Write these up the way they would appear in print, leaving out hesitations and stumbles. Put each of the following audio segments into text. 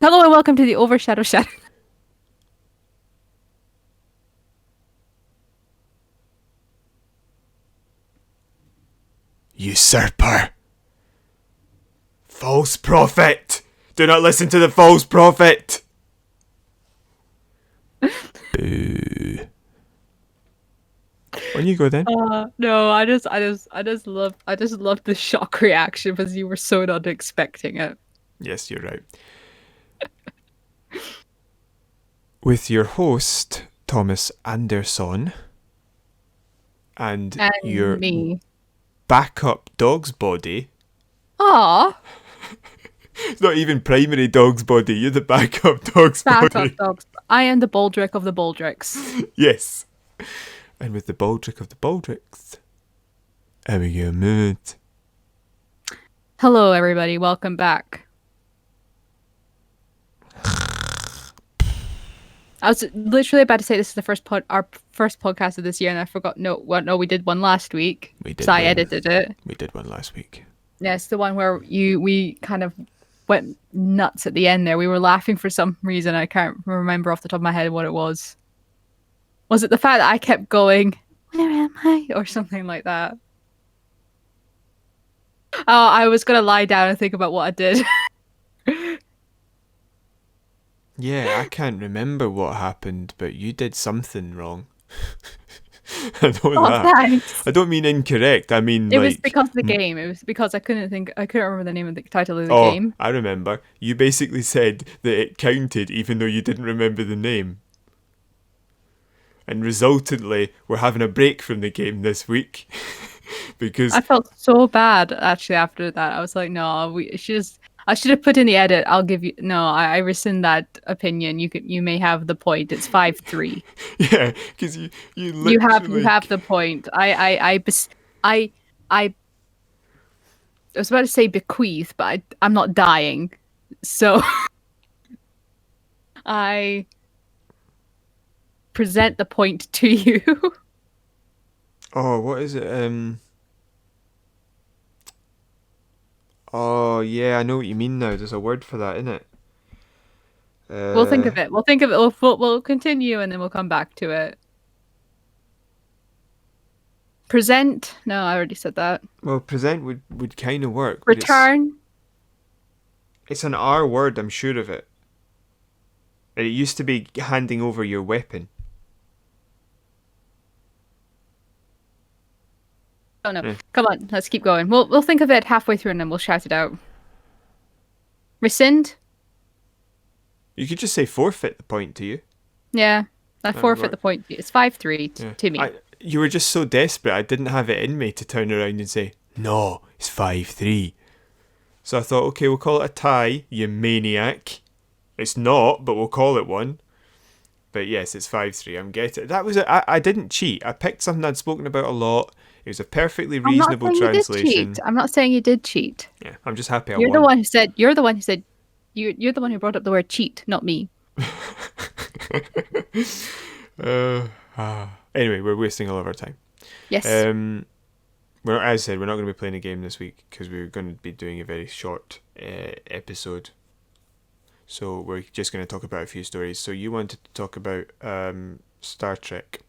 Hello and welcome to the OverShadow Shadow. Usurper! False prophet! Do not listen to the false prophet! Boo. On you go then. No, I just love the shock reaction because you were so not expecting it. Yes, you're right. With your host, Thomas Anderson, and your me. backup dog's body. Aw, It's not even primary dog's body, you're the backup dog's backup body. dogs. I am the Baldric of the Baldrics. Yes. And with the Baldric of the Baldrics, Abigail Moot. Hello, everybody. Welcome back. I was literally about to say this is our first podcast of this year, and I forgot. No, we did one last week. We did. So I edited it. We did one last week. Yes, the one where we kind of went nuts at the end there. We were laughing for some reason. I can't remember off the top of my head what it was. Was it the fact that I kept going, "Where am I?" or something like that? Oh, I was gonna lie down and think about what I did. Yeah, I can't remember what happened, but you did something wrong. I know that. Thanks. I don't mean incorrect. I mean It was because of the game. It was because I couldn't remember the name of the title of the game. I remember. You basically said that it counted even though you didn't remember the name. And resultantly, we're having a break from the game this week. Because I felt so bad actually after that. I was like, no, I should have put in the edit. I'll give you I rescind that opinion. You may have the point. It's 5-3. Yeah, because you literally... You have the point. I was about to say bequeath, but I'm not dying, so I present the point to you. Oh, what is it? Oh, yeah, I know what you mean now. There's a word for that, isn't it? We'll think of it. We'll continue, and then we'll come back to it. Present? No, I already said that. Well, present would kind of work. Return? It's an R word, I'm sure of it. It used to be handing over your weapon. Oh no! Yeah. Come on, let's keep going. We'll think of it halfway through, and then we'll shout it out. Rescind? You could just say forfeit the point to you. Yeah, I forfeit the point. It's 5-3 to me. You were just so desperate. I didn't have it in me to turn around and say, no, it's 5-3. So I thought, okay, we'll call it a tie, you maniac. It's not, but we'll call it one. But yes, it's 5-3. I'm getting it. That was it. I didn't cheat. I picked something I'd spoken about a lot. It was a perfectly reasonable translation. I'm not saying you did cheat. Yeah, I'm just happy I You're won. You're the one who brought up the word cheat, not me. Anyway, we're wasting all of our time. Yes. As I said, we're not going to be playing a game this week because we're going to be doing a very short episode. So we're just going to talk about a few stories. So you wanted to talk about Star Trek.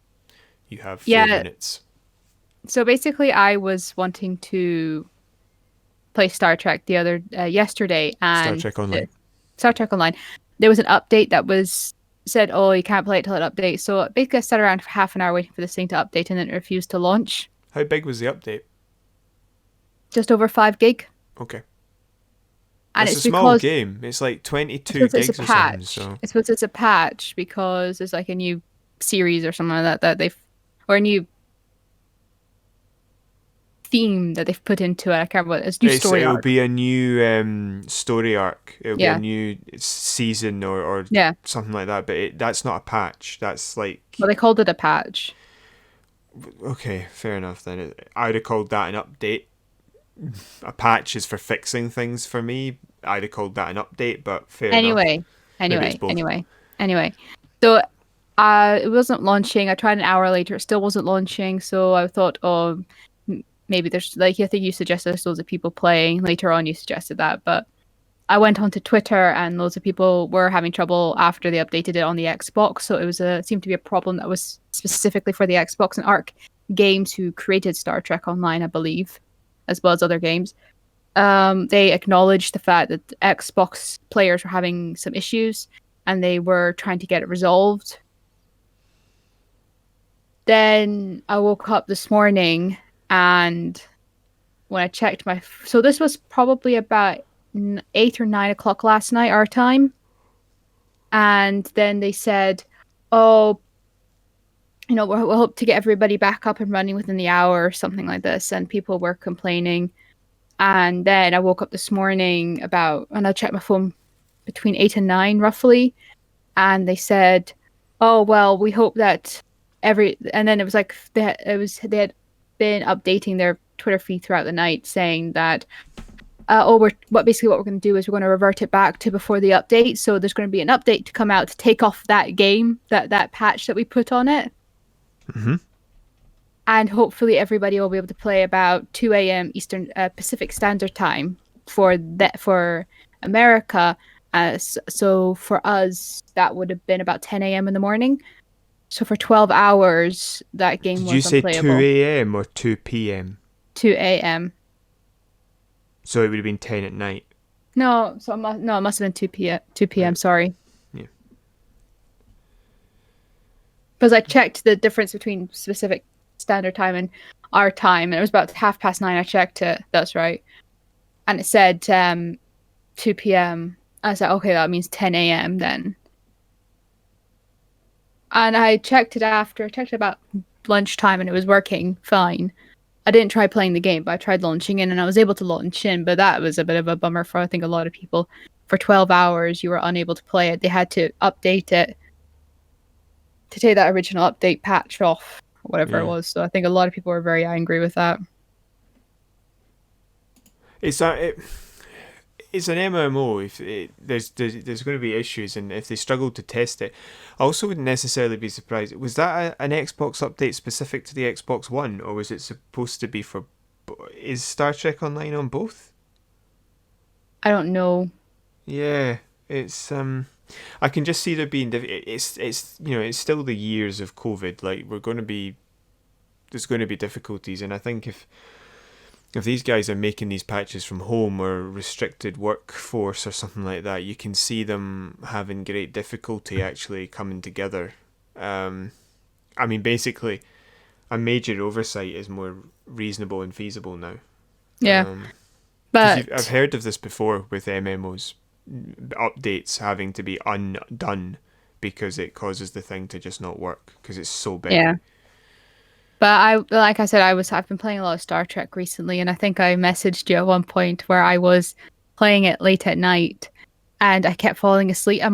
You have 4 minutes. So basically, I was wanting to play Star Trek yesterday, and Star Trek Online. There was an update that was said, "Oh, you can't play it till it updates." So basically, I sat around for half an hour waiting for this thing to update, and then it refused to launch. How big was the update? Just over 5 gig. Okay. And it's a small game. It's like 22 gigs or something. So it's because it's a patch because there's like a new series or something like that or a new theme that they've put into it. I can't remember. It's new story arc. It'll be a new story arc. It'll be a new season or something like that. But that's not a patch. That's like... Well, they called it a patch. Okay, fair enough then. I'd have called that an update. A patch is for fixing things for me. I'd have called that an update, but fair enough. Anyway. So it wasn't launching. I tried an hour later. It still wasn't launching. So I thought, oh... maybe there's I think you suggested there's loads of people playing. Later on you suggested that, but I went onto Twitter and loads of people were having trouble after they updated it on the Xbox. So it seemed to be a problem that was specifically for the Xbox, and Arc Games, who created Star Trek Online, I believe, as well as other games. They acknowledged the fact that Xbox players were having some issues and they were trying to get it resolved. Then I woke up this morning, and when I checked so this was probably about 8 or 9 o'clock last night, our time. And then they said, oh, we'll hope to get everybody back up and running within the hour or something like this. And people were complaining. And then I woke up this morning and I checked my phone between 8 and 9 roughly. And they said, oh, well, we hope that and then it was like they had been updating their Twitter feed throughout the night saying that, what we're going to do is we're going to revert it back to before the update. So there's going to be an update to come out to take off that game, that patch that we put on it. Mm-hmm. And hopefully everybody will be able to play about 2 a.m. Eastern Pacific Standard Time for America. So for us, that would have been about 10 a.m. in the morning. So for 12 hours, that game was unplayable. Did you say 2 a.m. or 2 p.m.? 2 a.m. So it would have been 10 at night. No, it must have been 2 p.m. 2 p.m. Right. Sorry. Yeah. Because I checked the difference between specific standard time and our time, and it was about 9:30. I checked it. That's right. And it said 2 p.m. I said, okay, that means 10 a.m. then. And I checked it about lunchtime, and it was working fine. I didn't try playing the game, but I tried launching in, and I was able to launch in, but that was a bit of a bummer for, I think, a lot of people. For 12 hours, you were unable to play it. They had to update it to take that original update patch off, or whatever it was. So I think a lot of people were very angry with that. It's an MMO. If there's going to be issues, and if they struggle to test it, I also wouldn't necessarily be surprised. Was that an Xbox update specific to the Xbox One, or was it supposed to be for? Is Star Trek Online on both? I don't know. Yeah, it's I can just see there being it's it's still the years of COVID. Like there's going to be difficulties, and I think if these guys are making these patches from home or restricted workforce or something like that, you can see them having great difficulty actually coming together. I mean, basically, a major oversight is more reasonable and feasible now. Yeah, but I've heard of this before with MMOs, updates having to be undone because it causes the thing to just not work because it's so big. Yeah. But like I said, I've been playing a lot of Star Trek recently, and I think I messaged you at one point where I was playing it late at night, and I kept falling asleep. I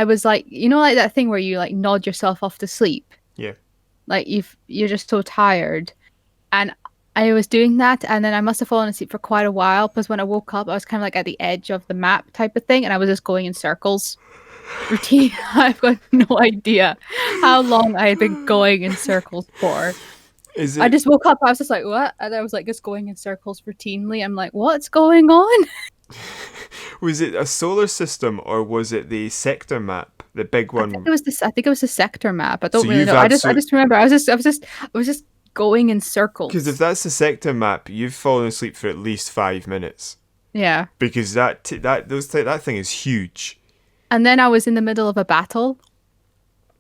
was like, like that thing where you like nod yourself off to sleep. Yeah. Like you're just so tired, and I was doing that, and then I must have fallen asleep for quite a while because when I woke up, I was kind of like at the edge of the map type of thing, and I was just going in circles. Routine. I've got no idea how long I had been going in circles for. I just woke up, I was just like, what? And I was like just going in circles routinely. I'm like, what's going on? Was it a solar system or was it the sector map, the big one? I think it was the sector map. I don't really know. I just remember I was just going in circles. Because if that's the sector map, you've fallen asleep for at least 5 minutes. Yeah. Because that thing is huge. And then I was in the middle of a battle,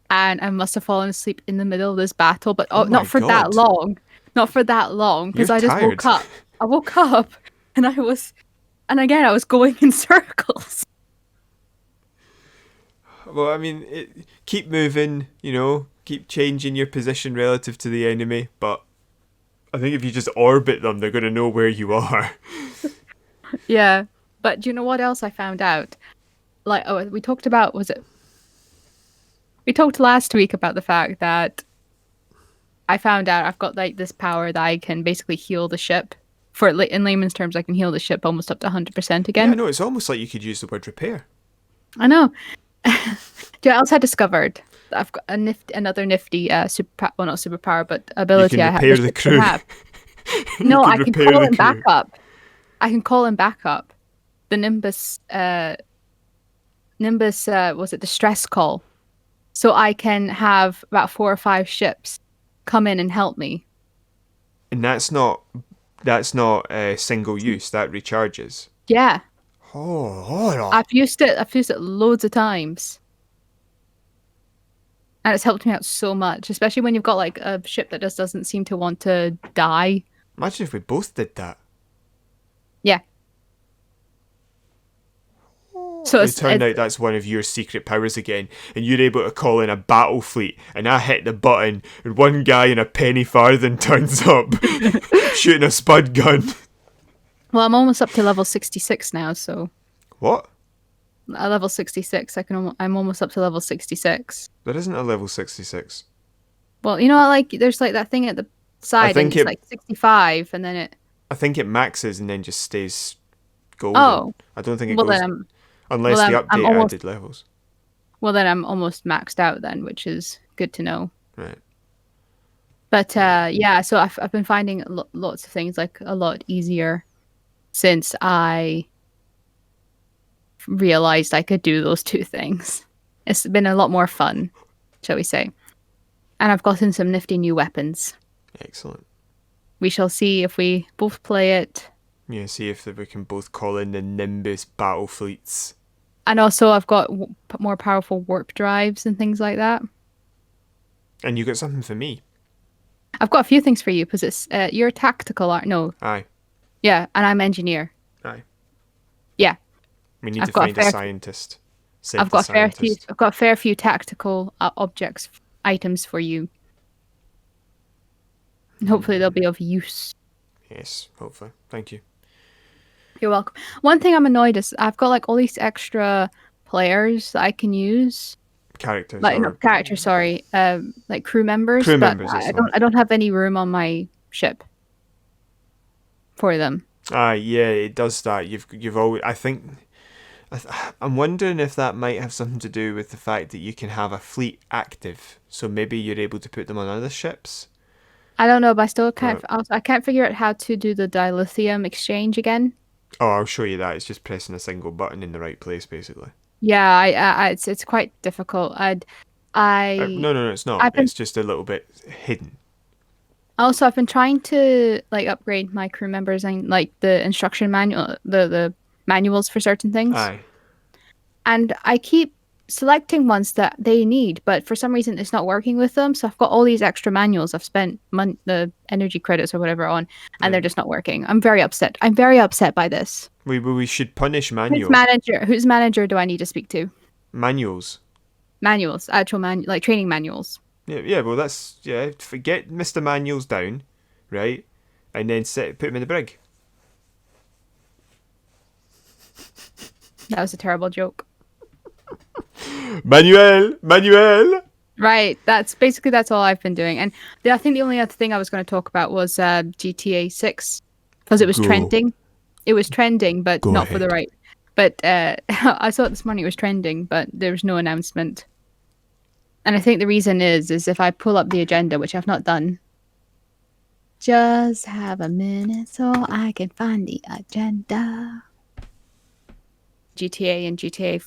and I must have fallen asleep in the middle of this battle, but not for that long. Not for that long, because I just woke up. I woke up, and I was going in circles. Well, I mean, keep moving, keep changing your position relative to the enemy, but I think if you just orbit them, they're going to know where you are. Yeah, but do you know what else I found out? We talked about, we talked last week about the fact that I found out I've got like this power that I can basically heal the ship. In layman's terms, I can heal the ship almost up to 100% again. Yeah, no, it's almost like you could use the word repair. I know. Do you know what else I discovered? I've got another nifty not superpower, but ability I have. You can repair the crew. No, I can call him back up. I can call him back up. the Nimbus was it the stress call, so I can have about 4 or 5 ships come in and help me. And that's not single use. That recharges. Yeah, Oh. I've used it. I've used it loads of times, and it's helped me out so much, especially when you've got like a ship that just doesn't seem to want to die. Imagine if we both did that. Yeah. So It turned it's out that's one of your secret powers again, and you're able to call in a battle fleet, and I hit the button, and one guy in a penny farthing turns up, shooting a spud gun. well, I'm almost up to level 66 now, so What? at level 66, I'm almost up to level 66. There isn't a level 66. Well, you know, like there's like that thing at the I side, and think it's it. like 65, and then it. I think it maxes and then just stays golden. Oh, I don't think it well goes then I'm well unless the I'm update almost added levels. maxed out then, which is good to know. Right. But yeah, so I've been finding lots of things like a lot easier since I realized I could do those two things. It's been a lot more fun, shall we say. And I've gotten some nifty new weapons. Excellent. We shall see if we both play it. Yeah, see if we can both call in the Nimbus battle fleets. And also, I've got more powerful warp drives and things like that. And you got something for me. I've got a few things for you because it's you're tactical art. No, Aye. yeah, and I'm engineer. Aye. Yeah, We need I've to got a find a fair- scientist. I've got a fair few tactical objects, items for you. And hopefully, they'll be of use. Yes, hopefully. Thank you. You're welcome. One thing I'm annoyed is I've got like all these extra players that I can use. Characters Like or not characters, sorry, like crew members. Crew but members, I that's don't. I don't have any room on my ship for them. yeah, it does that. You've always. I think. I'm wondering if that might have something to do with the fact that you can have a fleet active, so maybe you're able to put them on other ships. I don't know, but I still can't. I can't figure out how to do the dilithium exchange again. Oh, I'll show you that. It's just pressing a single button in the right place, basically. Yeah, it's quite difficult. No, it's not. I've been It's just a little bit hidden. also I've been trying to like upgrade my crew members and like the instruction manual, the manuals for certain things, Aye. and I keep selecting ones that they need, but for some reason it's not working with them. So I've got all these extra manuals I've spent the energy credits or whatever on, and they're just not working. I'm very upset. I'm very upset by this. We should punish Whose manager do I need to speak to? manuals. Manuals, actual like training manuals. Yeah. Well, that's Forget Mr. Manuals down, right, and then put him in the brig. That was a terrible joke. Manuel. Right. That's all I've been doing. And I think the only other thing I was going to talk about was GTA 6 because it was trending. It was trending, but Go not for the ahead. right. But I saw it this morning. It was trending, but there was no announcement. And I think the reason is if I pull up the agenda, which I've not done. Just have a minute so I can find the agenda. GTA and GTA.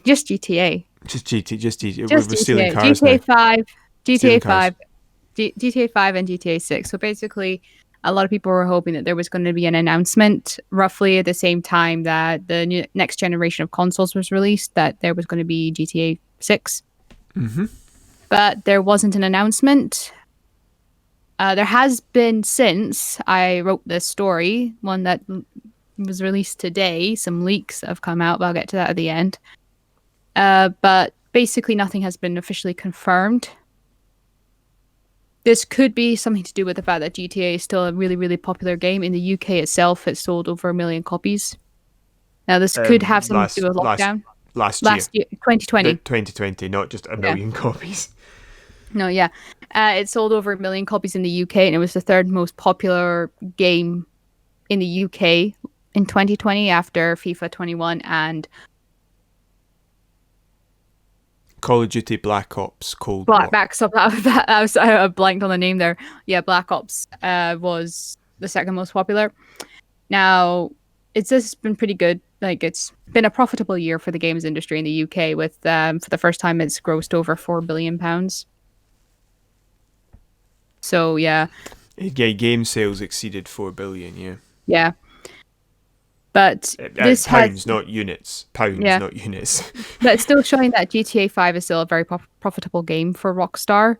Just GTA. Just GT. Just We're stealing GTA. cars GTA now. 5, Stealing GTA cars. 5, GTA 5 and GTA 6. So basically, a lot of people were hoping that there was going to be an announcement roughly at the same time that the next generation of consoles was released, that there was going to be GTA 6. Mm-hmm. But there wasn't an announcement. There has been since I wrote this story, one that was released today. Some leaks have come out, but I'll get to that at the end. But basically nothing has been officially confirmed. This could be something to do with the fact that GTA is still a really, really popular game. In the UK itself, it's sold over 1 million copies. Now, this could have something to do with lockdown. Last year, 2020. 2020, not just a million copies. No, yeah. It sold over 1 million copies in the UK, and it was the third most popular game in the UK in 2020 after FIFA 21 and Call of Duty Black Ops Cold War. I blanked on the name there. Yeah, Black Ops was the second most popular. Now, it's just been pretty good. Like it's been a profitable year for the games industry in the UK. With for the first time, it's grossed over £4 billion. So yeah, Yeah, game sales exceeded 4 billion. Yeah, yeah. But this has pounds, not units. Pounds, yeah, not units. but it's still showing that GTA 5 is still a very profitable game for Rockstar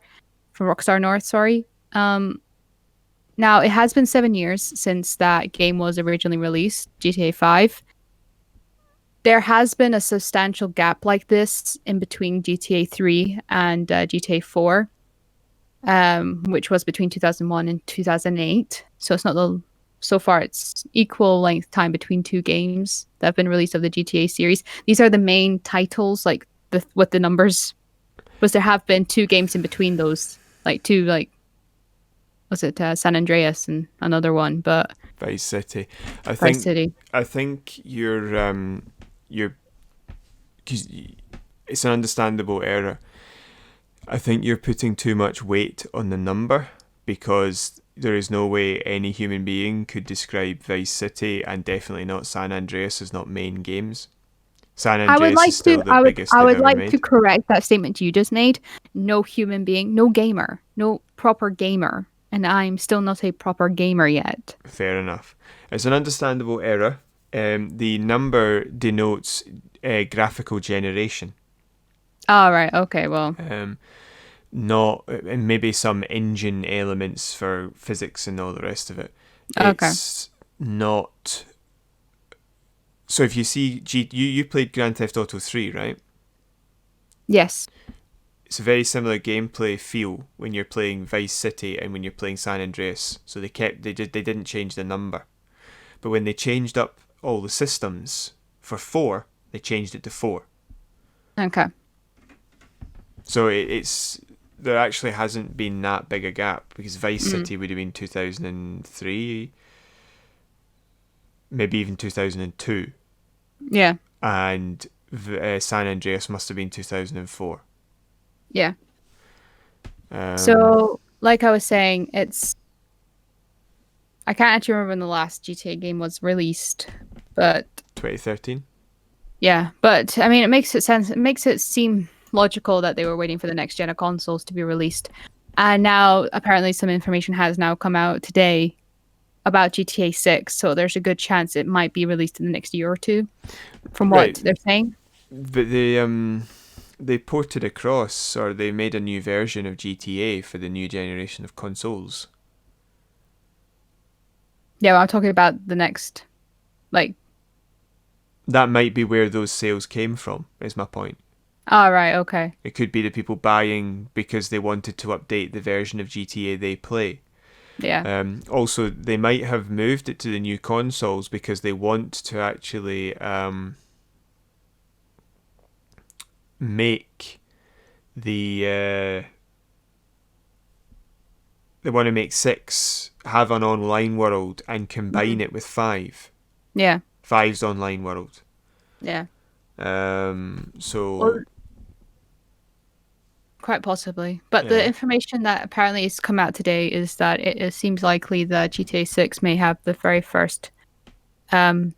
North. Sorry. Now it has been 7 years since that game was originally released, GTA 5. There has been a substantial gap like this in between GTA 3 and GTA 4, which was between 2001 and 2008. So it's not the so far it's equal length time between two games that have been released of the GTA series. These are the main titles, like what the numbers was. There have been two games in between those, like two like was it San Andreas and another one, but Vice City. I Vice think. City. I think you're, because it's an understandable error. I think you're putting too much weight on the number, because there is no way any human being could describe Vice City, and definitely not San Andreas, as not main games. San I would Andreas is like still to the biggest I they've would ever like to made. correct that statement you just made. No human being, no gamer, no proper gamer, and I'm still not a proper gamer yet. Fair enough. It's an understandable error. The number denotes graphical generation. All right. Okay. Well. Um, Not, and maybe some engine elements for physics and all the rest of it. Okay. It's not. So if you see you played Grand Theft Auto 3, right? Yes. It's a very similar gameplay feel when you're playing Vice City and when you're playing San Andreas. So they didn't change the number, but when they changed up all the systems for 4, they changed it to 4. Okay. So it's there actually hasn't been that big a gap, because Vice Mm. City would have been 2003, maybe even 2002, Yeah. and San Andreas must have been 2004. Yeah. Um, So, like I was saying, it's I can't actually remember when the last GTA game was released, but 2013. yeah. But I mean, it makes it sense. It makes it seem logical that they were waiting for the next gen of consoles to be released, and now apparently some information has now come out today about GTA 6, so there's a good chance it might be released in the next year or two, from what Right, they're saying. but they ported across, or they made a new version of GTA for the new generation of consoles. Yeah, well, I'm talking about the next, like, That might be where those sales came from, is my point. all right, okay, It could be the people buying because they wanted to update the version of GTA they play. yeah, Also, they might have moved it to the new consoles because they want to actually make the. They want to make 6 have an online world and combine mm, it with 5. yeah, 5's online world. yeah. Well, So quite possibly. But the yeah, information that apparently has come out today is that it seems likely that GTA 6 may have the very first um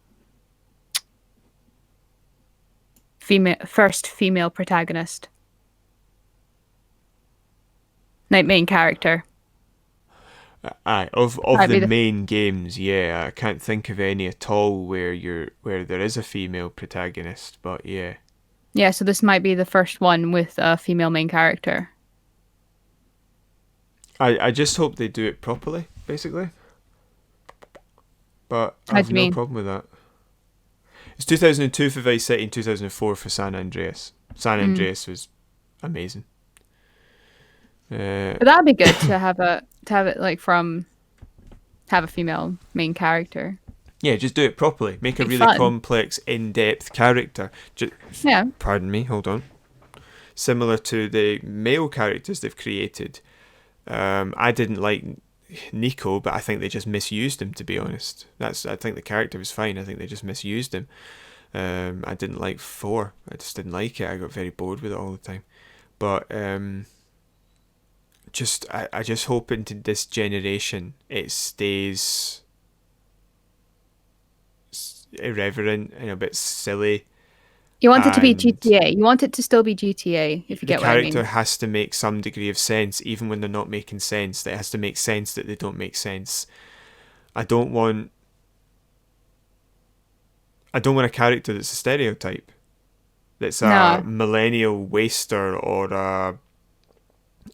female protagonist, like main character. aye, of Might the be the main games, yeah, I can't think of any at all where there is a female protagonist, but yeah. yeah, so this might be the first one with a female main character. I just hope they do it properly, basically. But How do I've you no mean? problem with that. It's 2002 for Vice City and 2004 for San Andreas. San Mm. Andreas was amazing. Uh, But that'd be good to have it like from have a female main character. yeah, just do it properly. Make a Be really fun. complex, in-depth character. Yeah. Pardon me, hold on. Similar to the male characters they've created. I didn't like Nico, but I think they just misused him. To be honest, I think the character was fine. I think they just misused him. I didn't like 4. I just didn't like it. I got very bored with it all the time. But I just hope into this generation it stays irreverent and a bit silly. You want it to be And GTA. You want it to still be GTA, if you the get what I character mean. has to make some degree of sense, even when they're not making sense. It has to make sense that they don't make sense. I don't want. I don't want a character that's a stereotype. That's a No, millennial waster or a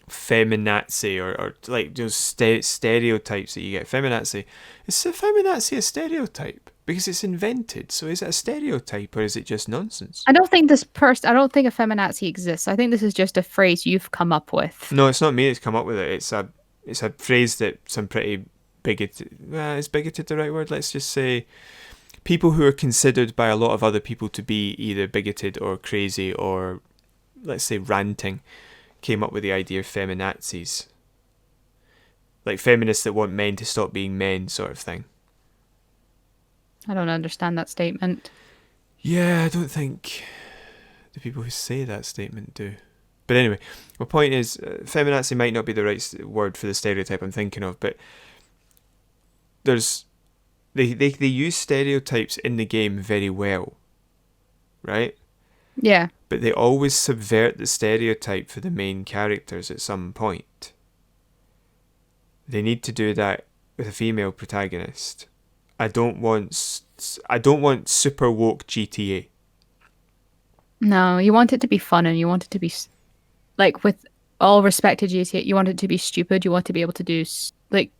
feminazi or like those stereotypes that you get. Feminazi. Is a feminazi a stereotype? Because it's invented. So is it a stereotype or is it just nonsense? I don't think I don't think a feminazi exists. I think this is just a phrase you've come up with. No, it's not me that's come up with it. It's a phrase that some pretty bigoted. Is bigoted the right word? Let's just say people who are considered by a lot of other people to be either bigoted or crazy or, let's say, ranting, came up with the idea of feminazis. Like feminists that want men to stop being men, sort of thing. I don't understand that statement. Yeah, I don't think the people who say that statement do. But anyway, my point is, feminazi might not be the right word for the stereotype I'm thinking of, but there's they use stereotypes in the game very well, right? Yeah. But they always subvert the stereotype for the main characters at some point. They need to do that with a female protagonist. I don't want super woke GTA. No, you want it to be fun and you want it to be like with all respect to GTA, you want it to be stupid. You want to be able to do like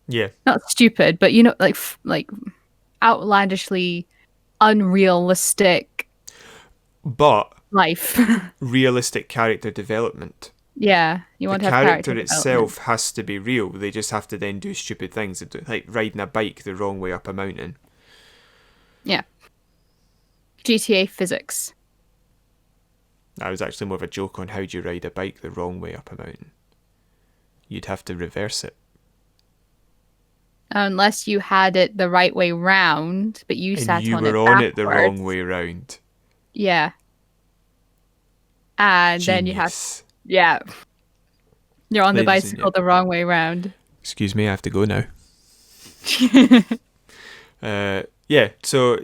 Yeah, not stupid, but you know like outlandishly unrealistic but life. realistic character development. Yeah, you The want to have character character development. itself has to be real. They just have to then do stupid things, like riding a bike the wrong way up a mountain. Yeah. GTA physics. That was actually more of a joke on how do you ride a bike the wrong way up a mountain. You'd have to reverse it. Unless you had it the right way round, but you And sat you on were it on it the wrong backwards. way round. Yeah. And then you have, Genius. yeah, you're on the Ladies and bicycle the wrong way round. excuse me, I have to go now. Yeah, so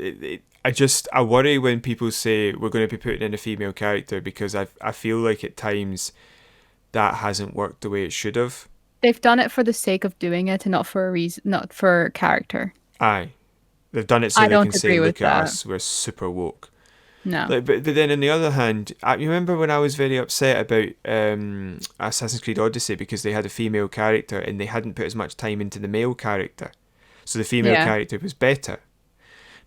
I worry when people say we're going to be putting in a female character because I feel like at times that hasn't worked the way it should have. They've done it for the sake of doing it and not for a reason, not for character. Aye, they've done it so I they can don't say, agree with "Look at that. us, we're super woke." No. Like, but then on the other hand, I remember when I was very upset about Assassin's Creed Odyssey because they had a female character and they hadn't put as much time into the male character, so the female Yeah. character was better.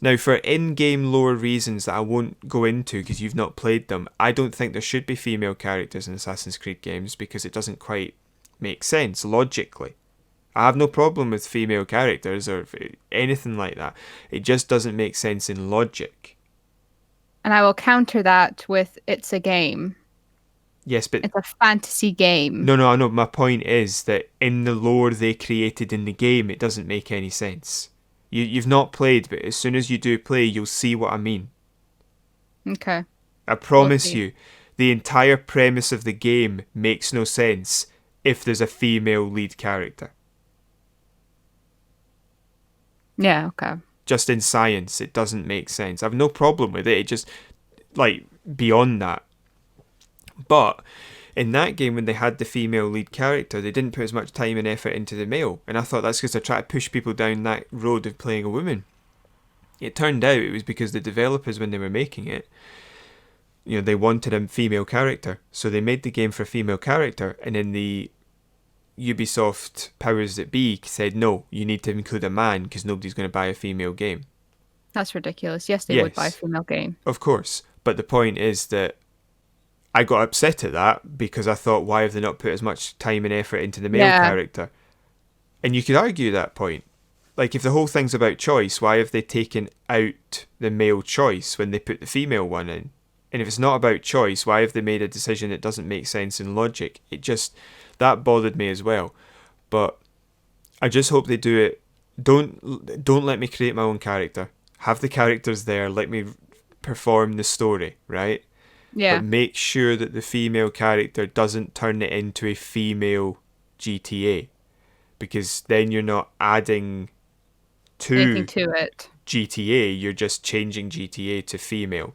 Now, for in-game lore reasons that I won't go into because you've not played them, I don't think there should be female characters in Assassin's Creed games because it doesn't quite make sense logically. I have no problem with female characters or anything like that. It just doesn't make sense in logic. And I will counter that with it's a game. Yes, but It's a fantasy game. no, I know. My point is that in the lore they created in the game, it doesn't make any sense. You've not played, but as soon as you do play, you'll see what I mean. Okay. I We'll promise see. you, the entire premise of the game makes no sense if there's a female lead character. Yeah, okay. Just in science, it doesn't make sense. I have no problem with it. It just, like, beyond that. But in that game, when they had the female lead character, they didn't put as much time and effort into the male. And I thought that's because they're trying to push people down that road of playing a woman. It turned out it was because the developers, when they were making it, they wanted a female character. So they made the game for a female character, and then the Ubisoft powers that be said, no, you need to include a man because nobody's going to buy a female game. That's ridiculous. Yes, they would buy a Yes, female game. of course. But the point is that I got upset at that because I thought, why have they not put as much time and effort into the male Yeah. character? And you could argue that point. Like, if the whole thing's about choice, why have they taken out the male choice when they put the female one in? And if it's not about choice, why have they made a decision that doesn't make sense in logic? That bothered me as well. But I just hope they do it. Don't let me create my own character. Have the characters there. Let me perform the story, right? Yeah. But make sure that the female character doesn't turn it into a female GTA, because then you're not adding Anything to to it. GTA, you're just changing GTA to female.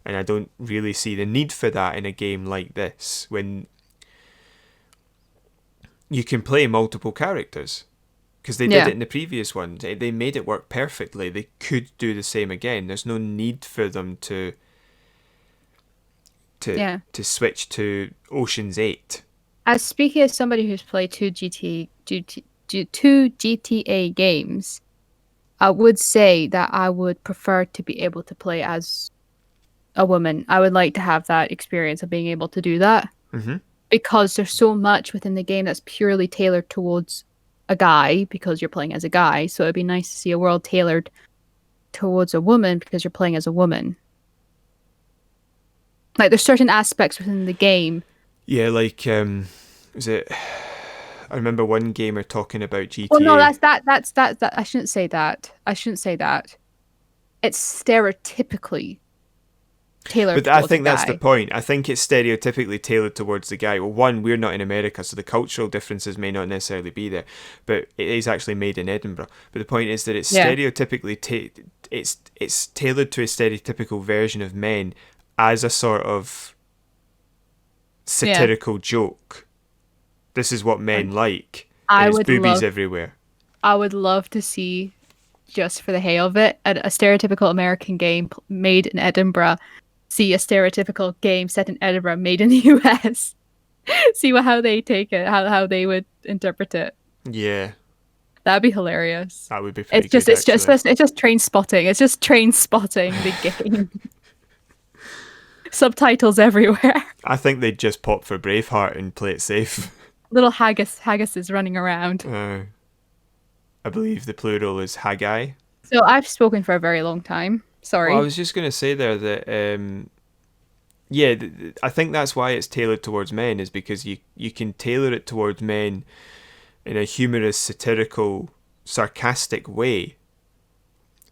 And I don't really see the need for that in a game like this, when you can play multiple characters. Because they did Yeah. it in the previous one. They made it work perfectly. They could do the same again. There's no need for them to Yeah. switch to Ocean's 8. As speaking as somebody who's played two GTA games, I would say that I would prefer to be able to play as a woman. I would like to have that experience of being able to do that. Mm-hmm. Because there's so much within the game that's purely tailored towards a guy because you're playing as a guy. So it'd be nice to see a world tailored towards a woman because you're playing as a woman. Like there's certain aspects within the game. Yeah, like was it? I remember one gamer talking about GTA. Well, no, that's that. I shouldn't say that. I shouldn't say that. It's stereotypically tailored. But I towards think a that's guy. the point. I think it's stereotypically tailored towards the guy. Well, one, we're not in America, so the cultural differences may not necessarily be there, but it is actually made in Edinburgh. But the point is that it's stereotypically it's tailored to a stereotypical version of men as a sort of satirical joke. This is what men like, and it's boobies everywhere. I would love to see, just for the hay of it, a stereotypical American game made in Edinburgh. See a stereotypical game set in Edinburgh made in the US. See how they take it, how they would interpret it. Yeah, that'd be hilarious. that would be pretty It's good. it's just train spotting. It's just train spotting the game. Subtitles everywhere. I think they'd just pop for Braveheart and play it safe. Little haggis is running around. I believe the plural is Haggai. So I've spoken for a very long time. Sorry. Well, I was just going to say there that, I think that's why it's tailored towards men, is because you can tailor it towards men in a humorous, satirical, sarcastic way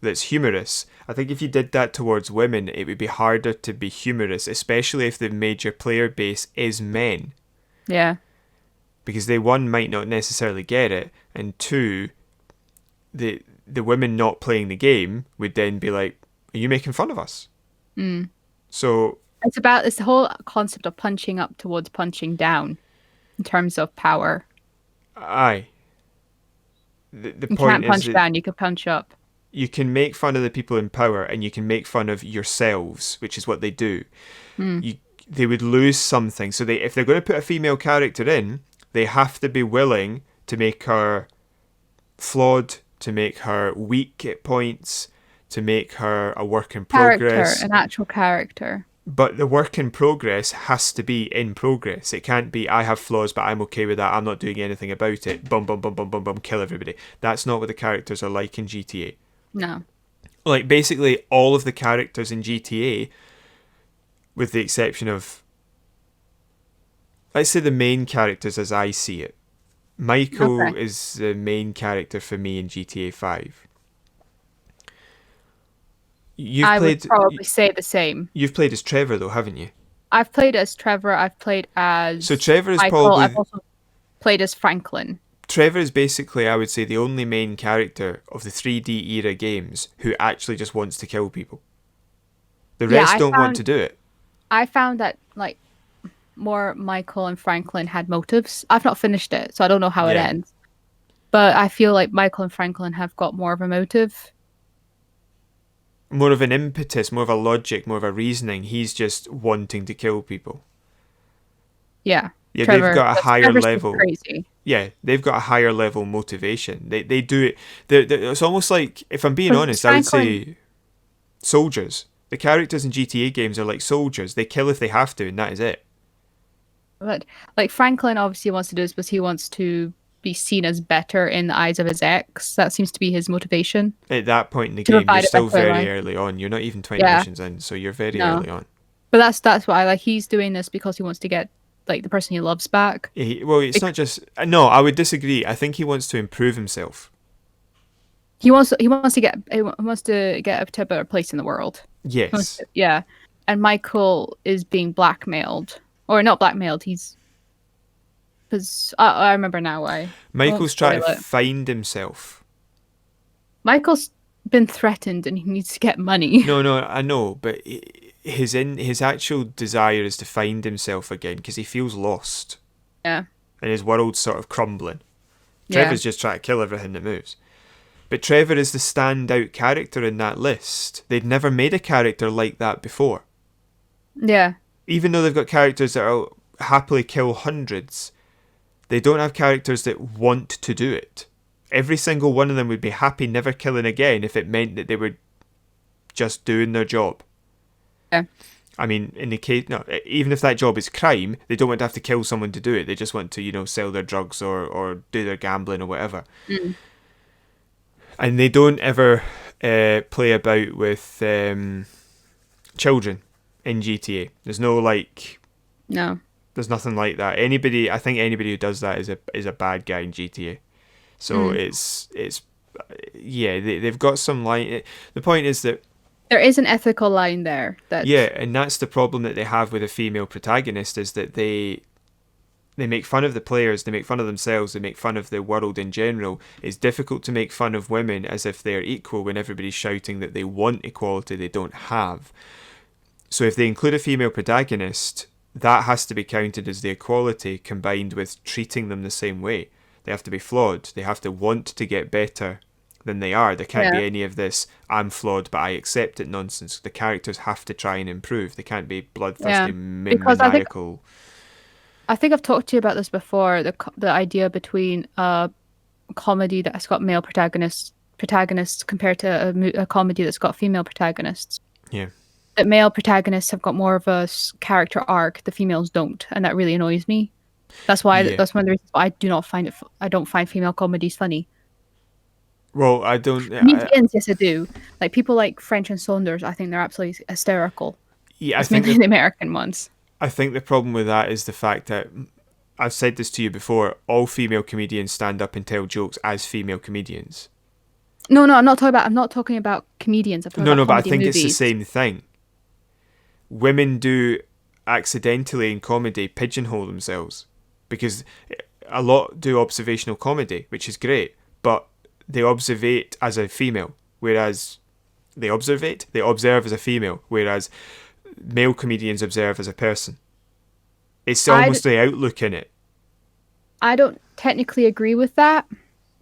that's humorous. I think if you did that towards women, it would be harder to be humorous, especially if the major player base is men. Yeah. Because they, one, might not necessarily get it, and two, the women not playing the game would then be like, are you making fun of us? Mm. So it's the whole concept of punching up towards punching down in terms of power. Aye. The you point can't punch is down, you can punch up. You can make fun of the people in power, and you can make fun of yourselves, which is what they do. They would lose something. So if they're going to put a female character in, they have to be willing to make her flawed, to make her weak at points, to make her a work in progress. An actual character. But the work in progress has to be in progress. It can't be, I have flaws, but I'm okay with that. I'm not doing anything about it. Bum, bum, bum, bum, bum, bum, kill everybody. That's not what the characters are like in GTA. No. Like, basically, all of the characters in GTA, with the exception of, let's say the main characters as I see it. Michael is the main character for me in GTA 5. Would probably say the same. You've played as Trevor, though, haven't you? I've played as Trevor. I've played as So Trevor is Michael. probably... I've also played as Franklin. Trevor is basically, I would say, the only main character of the 3D era games who actually just wants to kill people. The rest don't want to do it. I found that, like, more Michael and Franklin had motives. I've not finished it, so I don't know how it ends. But I feel like Michael and Franklin have got more of a motive. More of an impetus, more of a logic, more of a reasoning. He's just wanting to kill people. Yeah. Yeah, Trevor, they've got a higher level. Crazy. Yeah, they've got a higher level motivation. They do it. It's almost like, if I'm being honest, I would say soldiers. The characters in GTA games are like soldiers. They kill if they have to, and that is it. But like Franklin obviously wants to do this because he wants to be seen as better in the eyes of his ex. That seems to be his motivation. At that point in the game, you're still very early on. You're not even 20 missions in, so you're very early on. But that's why, like, he's doing this because he wants to get, like, the person he loves back. Well, it's not just... No, I would disagree. I think he wants to improve himself. He wants to get up to a better place in the world. Yes. Yeah. And Michael is being blackmailed. Or not blackmailed, he's... Because I remember now why. Michael's trying to find himself. Michael's been threatened and he needs to get money. No, I know, but his actual desire is to find himself again because he feels lost Yeah. and his world's sort of crumbling. Yeah. Trevor's just trying to kill everything that moves. But Trevor is the standout character in that list. They'd never made a character like that before. Yeah. Even though they've got characters that will happily kill hundreds, they don't have characters that want to do it. Every single one of them would be happy never killing again if it meant that they were just doing their job. Yeah. I mean, in the case, no, even if that job is crime, they don't want to have to kill someone to do it. They just want to, sell their drugs or do their gambling or whatever. Mm. And they don't ever play about with children in GTA. There's no No. there's nothing like that. I think anybody who does that is a bad guy in GTA. So it's yeah, they've got some line. The point is that There is an ethical line there that yeah, and that's the problem that they have with a female protagonist is that they make fun of the players, they make fun of themselves, they make fun of the world in general. It's difficult to make fun of women as if they're equal when everybody's shouting that they want equality they don't have. So if they include a female protagonist, that has to be counted as the equality combined with treating them the same way. They have to be flawed. They have to want to get better than they are. There can't be any of this, I'm flawed but I accept it nonsense. The characters have to try and improve. They can't be bloodthirsty, because maniacal. I think I've talked to you about this before. The idea between a comedy that's got male protagonists compared to a comedy that's got female protagonists. Yeah. That male protagonists have got more of a character arc, the females don't, and that really annoys me. That's why that's one of the reasons why I don't find female comedies funny. Well, I don't. Comedians, yes, I do. Like people like French and Saunders, I think they're absolutely hysterical. Yeah, It's mainly the American ones. I think the problem with that is the fact that I've said this to you before. All female comedians stand up and tell jokes as female comedians. No, I'm not talking about comedians. I'm talking about but I comedy think movies. it's the same thing. Women do accidentally in comedy pigeonhole themselves because a lot do observational comedy, which is great, but they observate as a female, whereas they observe as a female, whereas male comedians observe as a person. It's almost the outlook in it. I don't technically agree with that,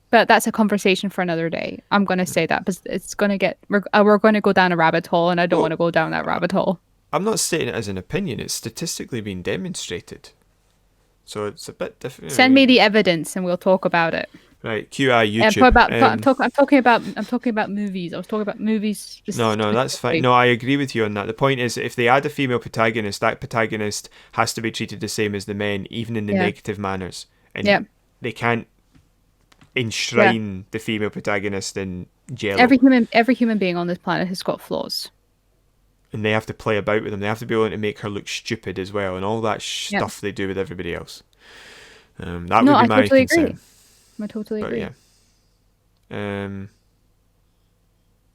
but that's a conversation for another day. I'm going to say that, but it's going to we're going to go down a rabbit hole, and I don't want to go down that rabbit hole. I'm not stating it as an opinion. It's statistically been demonstrated. So it's a bit different. Send me the evidence, and we'll talk about it. Right, QI YouTube. I'm talking about movies. I was talking about movies. No, that's fine. No, I agree with you on that. The point is, if they add a female protagonist, that protagonist has to be treated the same as the men, even in the negative manners. And they can't enshrine the female protagonist in jello. Every human being on this planet has got flaws. And they have to play about with them. They have to be able to make her look stupid as well, and all that stuff they do with everybody else. That would be my totally concern. Agree. I totally agree. Yeah.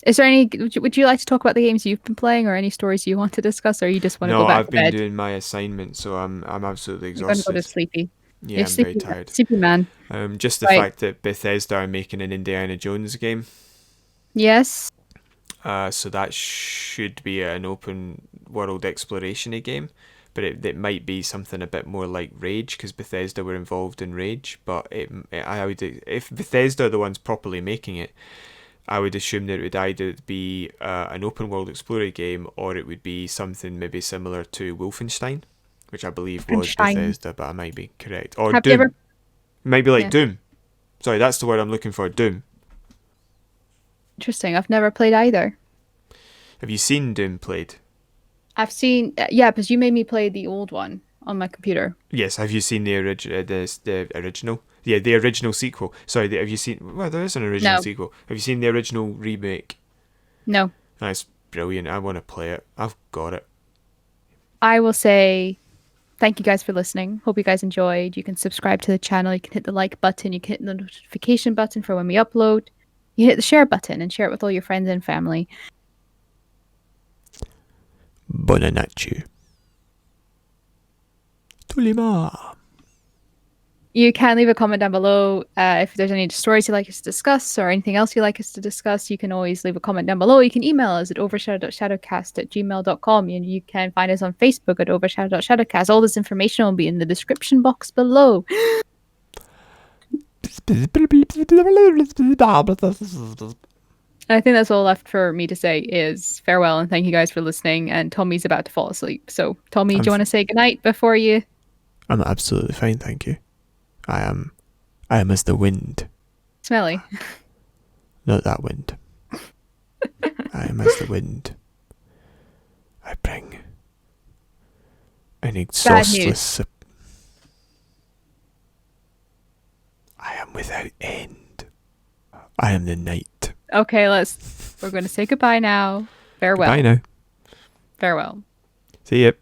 Is there any? Would you like to talk about the games you've been playing, or any stories you want to discuss, or you just want to go back to bed? No, I've been doing my assignment, so I'm absolutely exhausted. You're going to go to sleepy. Yeah, I'm very tired. Sleepy man. Just the fact that Bethesda are making an Indiana Jones game. Yes. So that should be an open world exploration-y game, but it might be something a bit more like Rage, because Bethesda were involved in Rage. But if Bethesda are the ones properly making it, I would assume that it would either be an open world explorer game, or it would be something maybe similar to Wolfenstein, which I believe was Bethesda, but I might be correct. Or Have Doom. Might be like Doom. Sorry, that's the word I'm looking for. Doom. Interesting. I've never played either. Have you seen Doom played? I've seen, because you made me play the old one on my computer. Yes. Have you seen the original? Yeah, the original sequel. Sorry, have you seen? Well, there is an original sequel. Have you seen the original remake? No. That's brilliant. I want to play it. I've got it. I will say thank you guys for listening. Hope you guys enjoyed. You can subscribe to the channel. You can hit the like button. You can hit the notification button for when we upload. You hit the share button and share it with all your friends and family. Buonanotte. Tulima. You can leave a comment down below. If there's any stories you'd like us to discuss or anything else you'd like us to discuss, you can always leave a comment down below. You can email us at overshadow.shadowcast@gmail.com, and you can find us on Facebook at overshadow.shadowcast. All this information will be in the description box below. I think that's all left for me to say is farewell and thank you guys for listening. And Tommy's about to fall asleep. So, Tommy, do you want to say goodnight before you? I'm absolutely fine, thank you. I am as the wind. Smelly. Not that wind. I am as the wind. I bring an exhaustless. I am without end. I am the night. Okay, we're going to say goodbye now. Farewell. Bye now. Farewell. See ya.